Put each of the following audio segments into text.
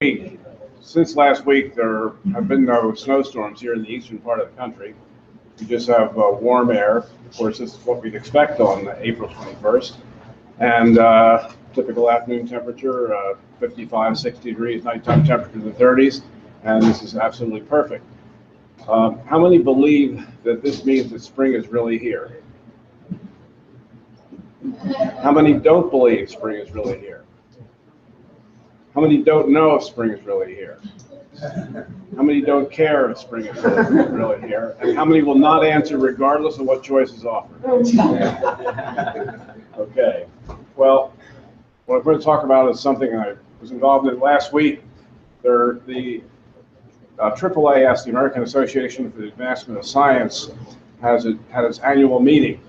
week. Since last week, there have been no snowstorms here in the eastern part of the country. We just have warm air. Of course, this is what we'd expect on April 21st. And typical afternoon temperature, 55, 60 degrees, nighttime temperature in the 30s. And this is absolutely perfect. How many believe that this means that spring is really here? How many don't believe spring is really here? How many don't know if spring is really here? How many don't care if spring is really here? And how many will not answer regardless of what choice is offered? Okay. Well, what I'm going to talk about is something I was involved in last week. The AAAS, the American Association for the Advancement of Science, had its annual meeting.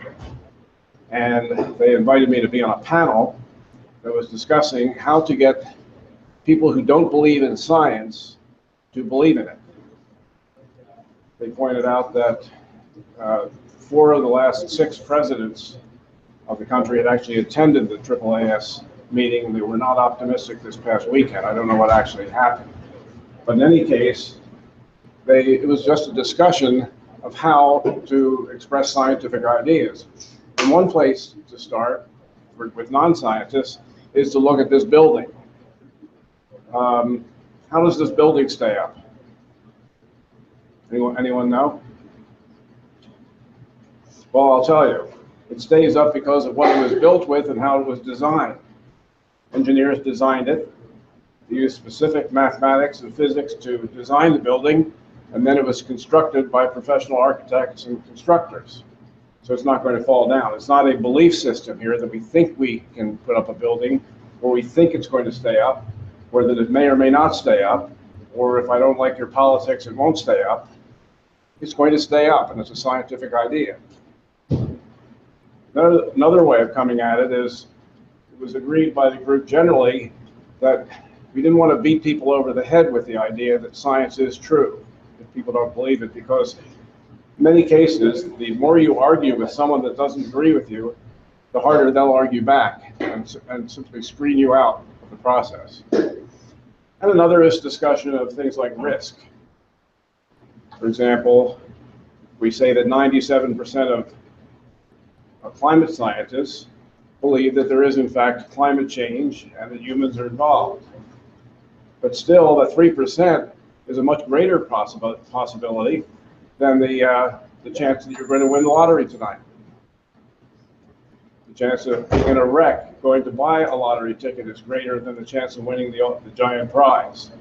And they invited me to be on a panel that was discussing how to get people who don't believe in science to believe in it. They pointed out that 4 of the last 6 presidents of the country had actually attended the AAAS meeting, and they were not optimistic this past weekend. I don't know what actually happened. But in any case, it was just a discussion of how to express scientific ideas. And one place to start with non-scientists is to look at this building. How does this building stay up? Anyone know? Well, I'll tell you. It stays up because of what it was built with and how it was designed. Engineers designed it. They used specific mathematics and physics to design the building, and then it was constructed by professional architects and constructors. So it's not going to fall down. It's not a belief system here that we think we can put up a building, or we think it's going to stay up, or that it may or may not stay up, or if I don't like your politics, it won't stay up. It's going to stay up, and it's a scientific idea. Another way of coming at it is, it was agreed by the group generally that we didn't want to beat people over the head with the idea that science is true, if people don't believe it, because in many cases, the more you argue with someone that doesn't agree with you, the harder they'll argue back and simply screen you out of the process. And another is discussion of things like risk. For example, we say that 97% of climate scientists believe that there is in fact climate change and that humans are involved. But still, the 3% is a much greater possibility than the chance that you're going to win the lottery tonight. The chance of being in a wreck, going to buy a lottery ticket, is greater than the chance of winning the giant prize.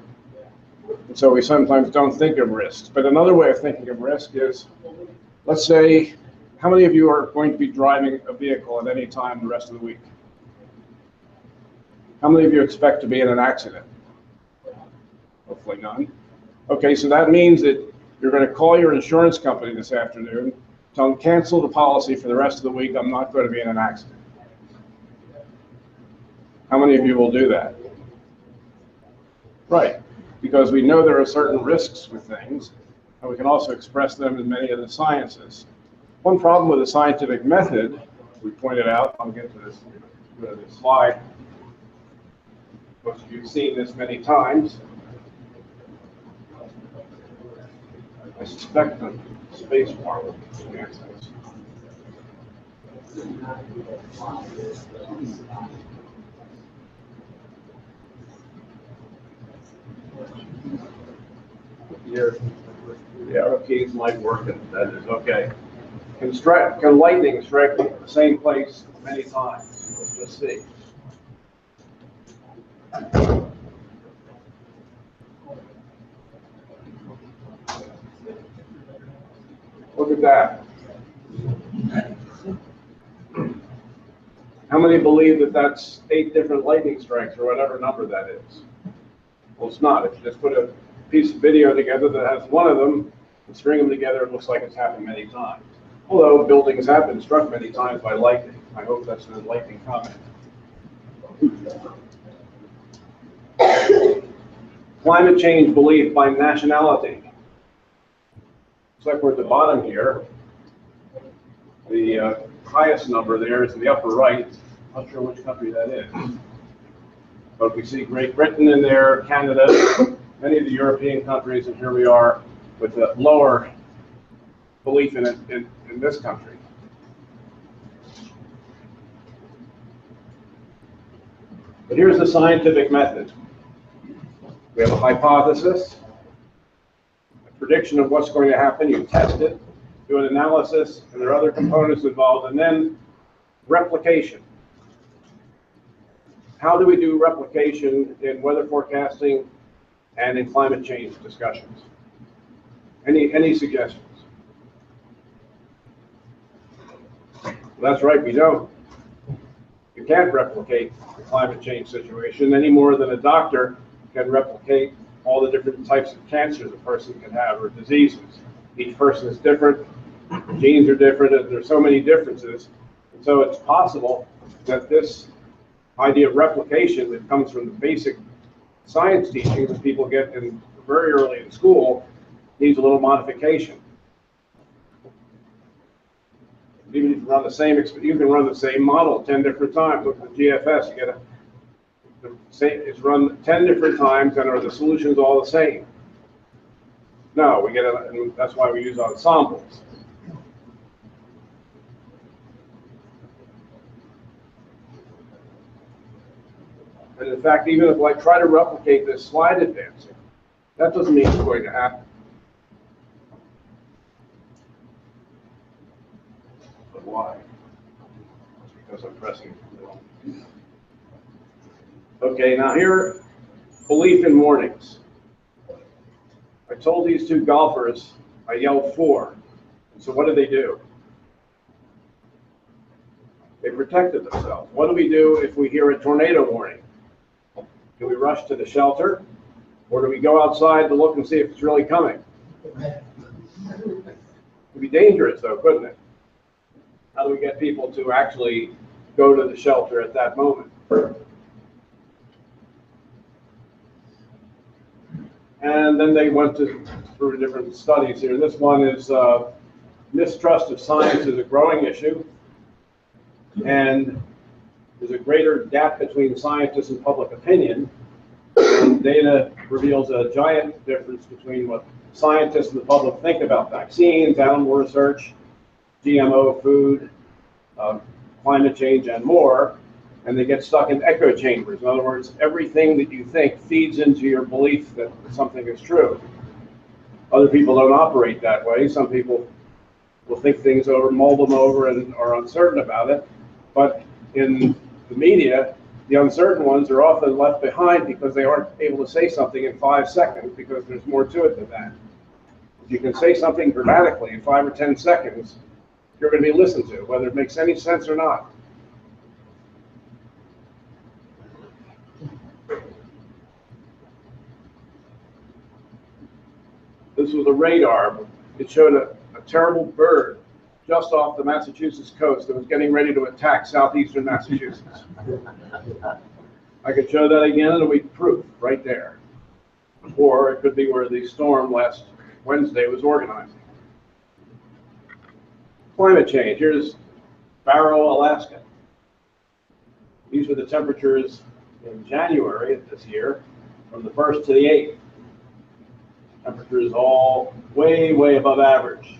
And so we sometimes don't think of risks. But another way of thinking of risk is, let's say, how many of you are going to be driving a vehicle at any time the rest of the week? How many of you expect to be in an accident? Hopefully none. Okay, so that means that you're going to call your insurance company this afternoon, tell them cancel the policy for the rest of the week, I'm not going to be in an accident. How many of you will do that? Right, because we know there are certain risks with things, and we can also express them in many of the sciences. One problem with the scientific method, we pointed out, I'll get to this slide. Most of you have seen this many times. I suspect the space bar will advance this. Here, the arrow keys might work, and that is okay. Can lightning strike the same place many times? Let's just see. Look at that. How many believe that that's 8 different lightning strikes, or whatever number that is? Well, it's not. If you just put a piece of video together that has one of them and string them together, it looks like it's happened many times. Although buildings have been struck many times by lightning. I hope that's an enlightening comment. Climate change belief by nationality. Looks like we're at the bottom here. The highest number there is in the upper right. Not sure which country that is. But we see Great Britain in there, Canada, many of the European countries, and here we are with a lower belief in it in this country. But here's the scientific method. We have a hypothesis, a prediction of what's going to happen, you test it, do an analysis, and there are other components involved, and then replication. How do we do replication in weather forecasting and in climate change discussions? Any suggestions? Well, that's right, we don't. You can't replicate the climate change situation any more than a doctor can replicate all the different types of cancers a person can have or diseases. Each person is different, genes are different, and there's so many differences. And so it's possible that this idea of replication that comes from the basic science teaching that people get in very early in school needs a little modification. Even if you run the same, you can run the same model 10 different times. Look at the GFS, you get it's run 10 different times, and are the solutions all the same? No, we get it, and that's why we use ensembles. And in fact, even if I try to replicate this slide advancing, that doesn't mean it's going to happen. But why? It's because I'm pressing it. Okay, now here, belief in mornings. I told these two golfers, I yelled 4. So what did they do? They protected themselves. What do we do if we hear a tornado warning? Do we rush to the shelter? Or do we go outside to look and see if it's really coming? It would be dangerous though, couldn't it? How do we get people to actually go to the shelter at that moment? And then they went through different studies here. This one is mistrust of science is a growing issue. And there's a greater gap between scientists and public opinion. And data reveals a giant difference between what scientists and the public think about vaccines, animal research, GMO food, climate change, and more. And they get stuck in echo chambers. In other words, everything that you think feeds into your belief that something is true. Other people don't operate that way. Some people will think things over, mull them over, and are uncertain about it. But in the media, the uncertain ones are often left behind because they aren't able to say something in 5 seconds because there's more to it than that. If you can say something dramatically in 5 or 10 seconds, you're going to be listened to, whether it makes any sense or not. This was a radar. It showed a terrible bird just off the Massachusetts coast that was getting ready to attack southeastern Massachusetts. I could show that again and we'd proof right there. Or it could be where the storm last Wednesday was organizing. Climate change. Here's Barrow, Alaska. These were the temperatures in January of this year, from the 1st to the 8th. Temperatures all way, way above average.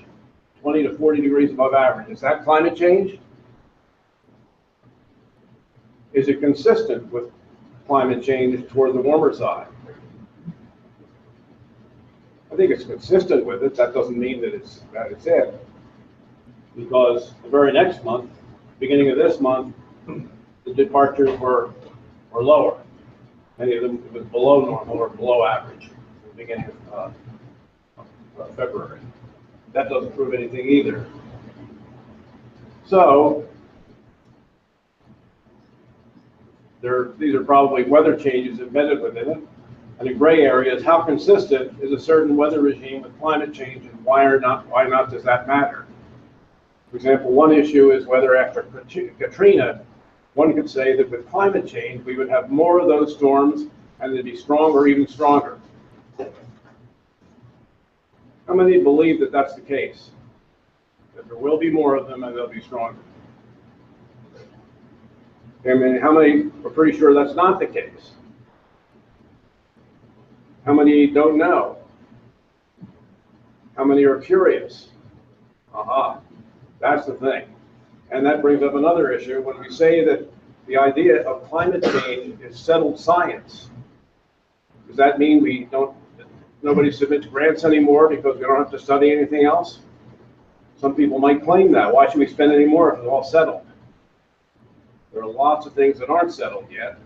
20 to 40 degrees above average. Is that climate change? Is it consistent with climate change toward the warmer side? I think it's consistent with it. That doesn't mean that it's it. Because the very next month, beginning of this month, the departures were lower. Many of them it was below normal or below average at the beginning of February. That doesn't prove anything either. So these are probably weather changes embedded within it. And the gray area is how consistent is a certain weather regime with climate change, and why not does that matter? For example, one issue is whether after Katrina, one could say that with climate change, we would have more of those storms and they'd be stronger, even stronger. How many believe that that's the case? That there will be more of them and they'll be stronger? I mean, how many are pretty sure that's not the case? How many don't know? How many are curious? Aha, that's the thing. And that brings up another issue. When we say that the idea of climate change is settled science, does that mean nobody submits grants anymore because we don't have to study anything else? Some people might claim that. Why should we spend any more if it's all settled? There are lots of things that aren't settled yet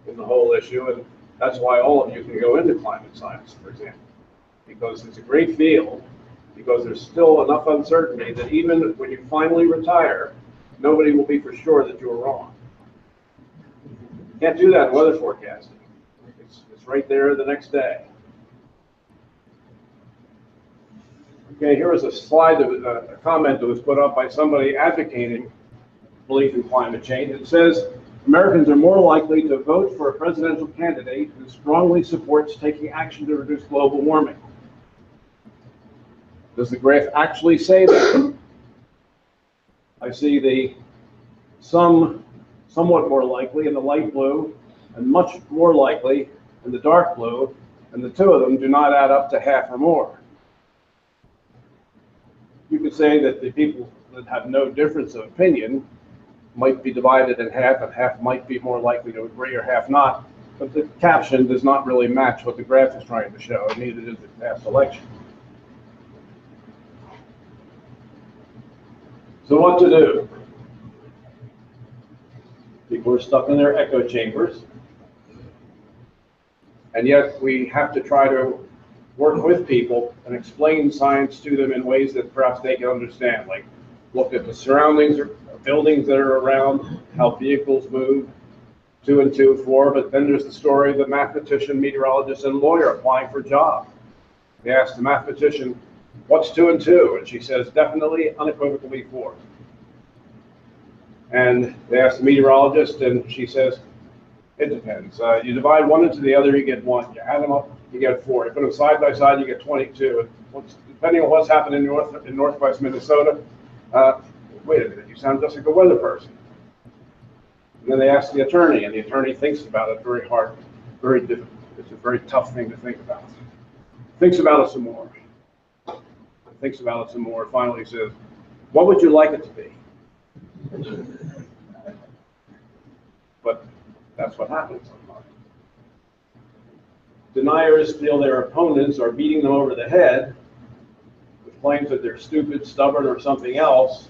in the whole issue, and that's why all of you can go into climate science, for example, because it's a great field, because there's still enough uncertainty that even when you finally retire, nobody will be for sure that you were wrong. You can't do that in weather forecasting. It's right there the next day. Okay, here is a slide, a comment that was put up by somebody advocating belief in climate change. It says, Americans are more likely to vote for a presidential candidate who strongly supports taking action to reduce global warming. Does the graph actually say that? I see the somewhat more likely in the light blue and much more likely in the dark blue, and the two of them do not add up to half or more. You could say that the people that have no difference of opinion might be divided in half, and half might be more likely to agree or half not, but the caption does not really match what the graph is trying to show, and neither does the past election. So what to do? People are stuck in their echo chambers, and yet we have to try to work with people and explain science to them in ways that perhaps they can understand, like look at the surroundings or buildings that are around, how vehicles move, 2 and 2, 4, but then there's the story of the mathematician, meteorologist, and lawyer applying for a job. They ask the mathematician, what's 2 and 2? And she says, definitely, unequivocally 4. And they ask the meteorologist, and she says, it depends. You divide one into the other, you get 1. You add them up, you get 4. You put them side by side, you get 22. Depending on what's happening in northwest Minnesota, wait a minute, you sound just like a weather person. And then they ask the attorney, and the attorney thinks about it very hard, very difficult. It's a very tough thing to think about. Thinks about it some more. Thinks about it some more. Finally says, what would you like it to be? But that's what happens sometimes. Deniers feel their opponents are beating them over the head with claims that they're stupid, stubborn, or something else.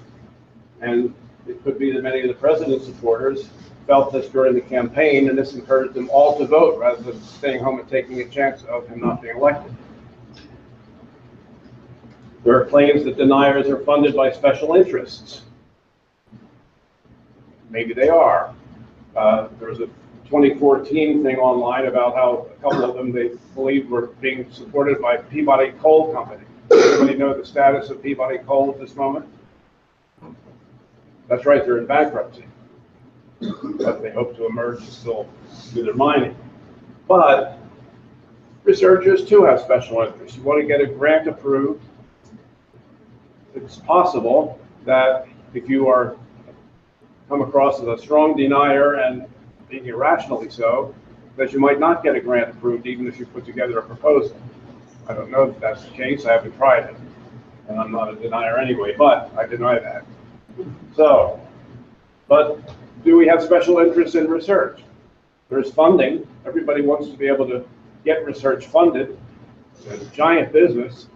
And it could be that many of the president's supporters felt this during the campaign, and this encouraged them all to vote rather than staying home and taking a chance of him not being elected. There are claims that deniers are funded by special interests. Maybe they are. There was a 2014 thing online about how a couple of them they believed were being supported by Peabody Coal Company. Anybody know the status of Peabody Coal at this moment? That's right, they're in bankruptcy. But they hope to emerge and still do their mining. But researchers too have special interests. You want to get a grant approved, it's possible that if you are come across as a strong denier and being irrationally so, that you might not get a grant approved even if you put together a proposal. I don't know if that's the case. I haven't tried it, and I'm not a denier anyway, but I deny that. So, but do we have special interests in research? There's funding. Everybody wants to be able to get research funded. It's a giant business,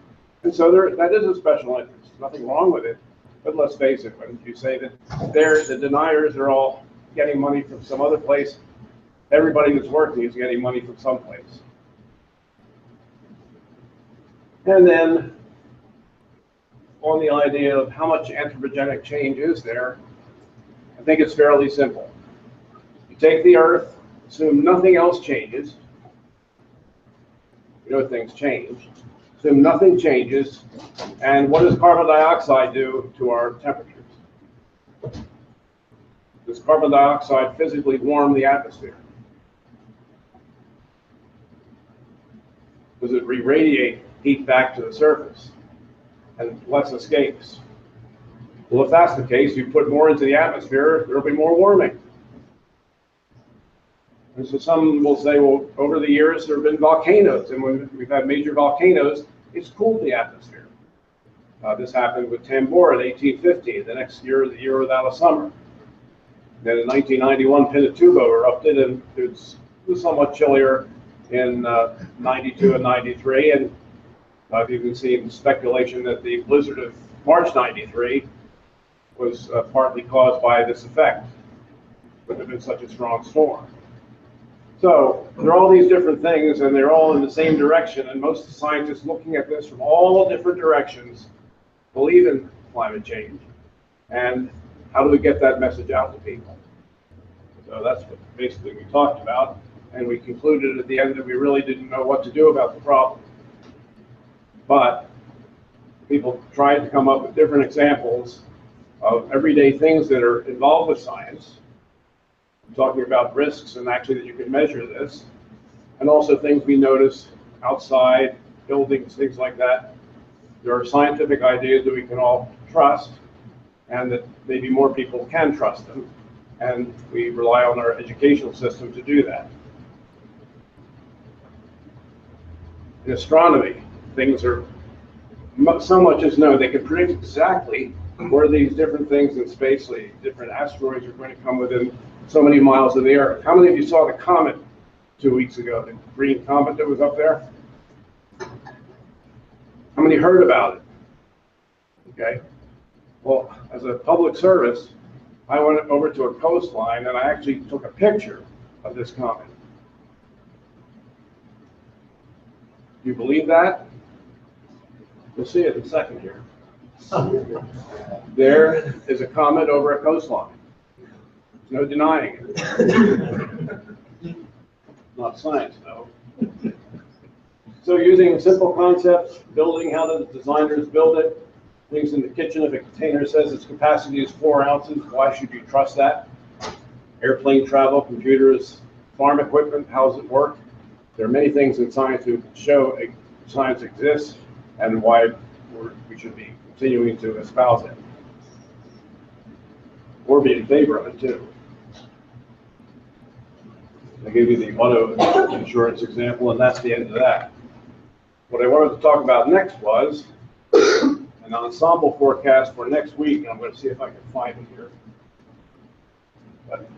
and so that is a special interest. Nothing wrong with it, but let's face it, when you say that the deniers are all getting money from some other place, everybody that's working is getting money from someplace. And then on the idea of how much anthropogenic change is there, I think it's fairly simple. You take the Earth, assume nothing else changes. You know things change. Assume nothing changes, and what does carbon dioxide do to our temperatures? Does carbon dioxide physically warm the atmosphere? Does it re-radiate heat back to the surface and less escapes? Well, if that's the case, you put more into the atmosphere, there'll be more warming. And so some will say, well, over the years there have been volcanoes, and when we've had major volcanoes, it's cooled the atmosphere. This happened with Tambora in 1850. The next year, the year without a summer. Then in 1991, Pinatubo erupted, and it was somewhat chillier in 92 and 93. And I've even seen speculation that the blizzard of March 93 was partly caused by this effect. Would have been such a strong storm. So there are all these different things, and they're all in the same direction. And most scientists looking at this from all different directions believe in climate change. And how do we get that message out to people? So that's what basically we talked about. And we concluded at the end that we really didn't know what to do about the problem. But people tried to come up with different examples of everyday things that are involved with science. I'm talking about risks and actually that you can measure this. And also things we notice outside, buildings, things like that. There are scientific ideas that we can all trust, and that maybe more people can trust them. And we rely on our educational system to do that. In astronomy, things are, so much is known. They can predict exactly where these different things in space, different asteroids are going to come within so many miles of the Earth. How many of you saw the comet 2 weeks ago, the green comet that was up there? How many heard about it? Okay. Well, as a public service, I went over to a coastline and I actually took a picture of this comet. Do you believe that? You'll see it in a second here. There is a comet over a coastline. There's no denying it. Not science, though. So using simple concepts, building, how do the designers build it? Things in the kitchen, if a container says its capacity is 4 ounces, why should you trust that? Airplane travel, computers, farm equipment, how does it work? There are many things in science that show science exists and why we should be continuing to espouse it. Or be in favor of it, too. I gave you the auto insurance example, and that's the end of that. What I wanted to talk about next was an ensemble forecast for next week. I'm going to see if I can find it here. But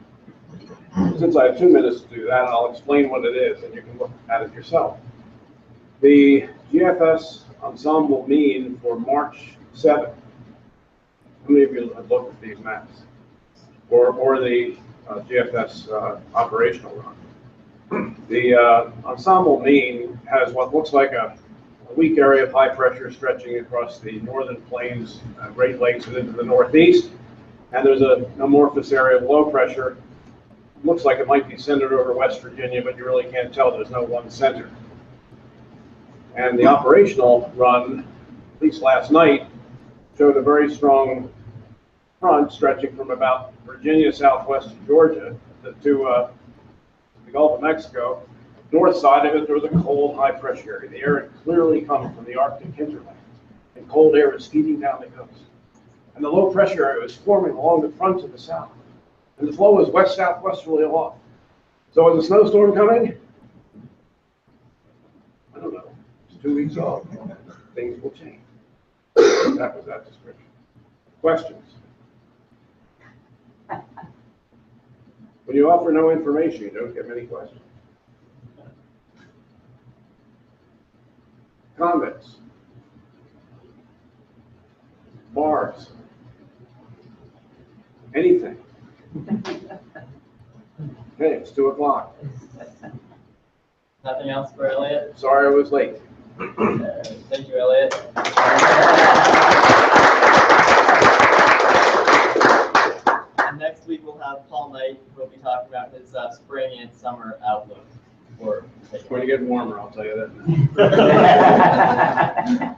since I have 2 minutes to do that, I'll explain what it is, and you can look at it yourself. The GFS ensemble mean for March 7th. How many of you have looked at these maps? Or the GFS operational run? The ensemble mean has what looks like a weak area of high pressure stretching across the northern plains, Great Lakes, and into the northeast. And there's an amorphous area of low pressure. Looks like it might be centered over West Virginia, but you really can't tell. There's no one center. And the operational run, at least last night, showed a very strong front stretching from about Virginia southwest to Georgia to the Gulf of Mexico. North side of it, there was a cold, high-pressure area. The air had clearly come from the Arctic hinterland, and cold air is feeding down the coast. And the low-pressure area was forming along the front to the south, and the flow was west-southwesterly off. So is a snowstorm coming? I don't know. It's 2 weeks off. Things will change. That was that description. Questions? When you offer no information, you don't get many questions. Comments? Bars? Anything? Okay, it's 2 o'clock. Nothing else for Elliot? Sorry I was late. Thank you, Elliot. And next week we'll have Paul Knight, who will be talking about his spring and summer outlook. When you get warmer, I'll tell you that.